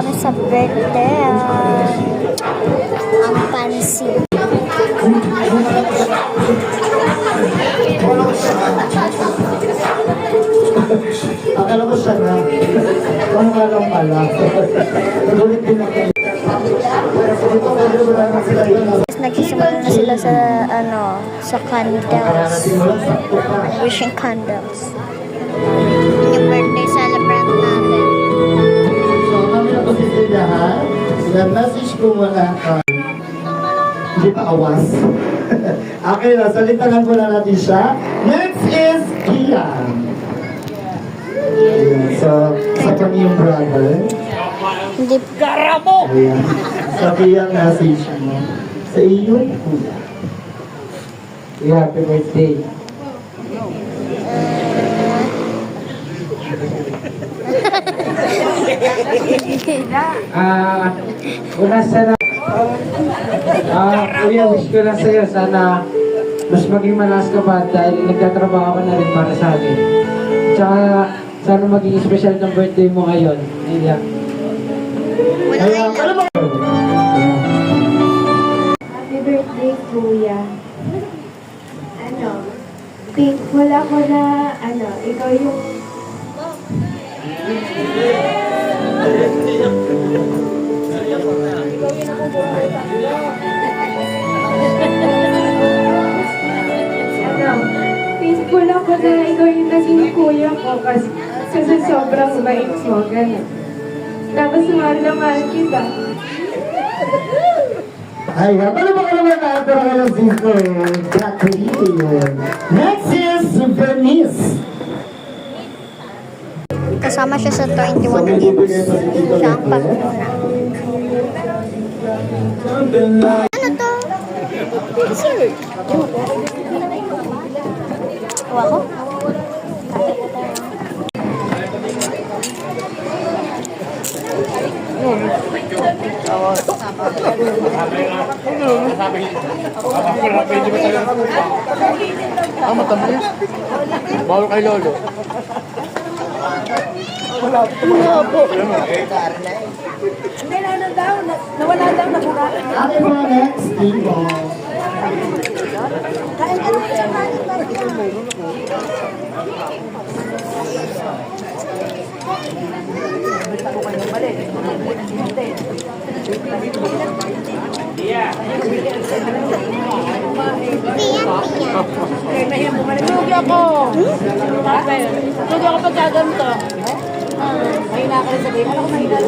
kami sa birthday. Ang pansit. Akala ko siya na. Ano ka lang pala. Nagulit din ako. Nagsisimula na sila sa sa candles. Wishing candles. Yung birthday celebrant natin. So kami na po sisilyahan. Message ko muna ka. Hindi pa awas. Okay na, salita lang muna natin siya. Next is Kian. So, sa kami yung brother. Hindi. Garamo! Ayan. Sabi yung message mo. Sa iyo, kuya. Happy birthday. Una sana, kuya, wish ko lang sa'yo, sana mas maging malas ka pa dahil nagtatrabaho ka na rin para sa amin. Tsaka, sana maging special ng birthday mo ngayon. Ayun lang. Happy birthday, Kuya. Thankful ako na, ikaw yung... Thankful ako na ikaw yung naging kuya ko kasi sobrang bait mo, ganun. Tapos mahal na mahal kita. Ay, ano ba ka naman natin ang alas 5? Kakulito yun. Next is Bernice. Kasama siya sa 21 Kids. Siya ang pagmuna. Ano to? Dessert. Kuha ko? Matamis. Bawal kay Lolo. Wala po. Nawala daw, nakura. Happy po next, Tito. Lugi ako. Lugi ako pagkaganto. Mahina ka rin sabihin. Ano ko mahina?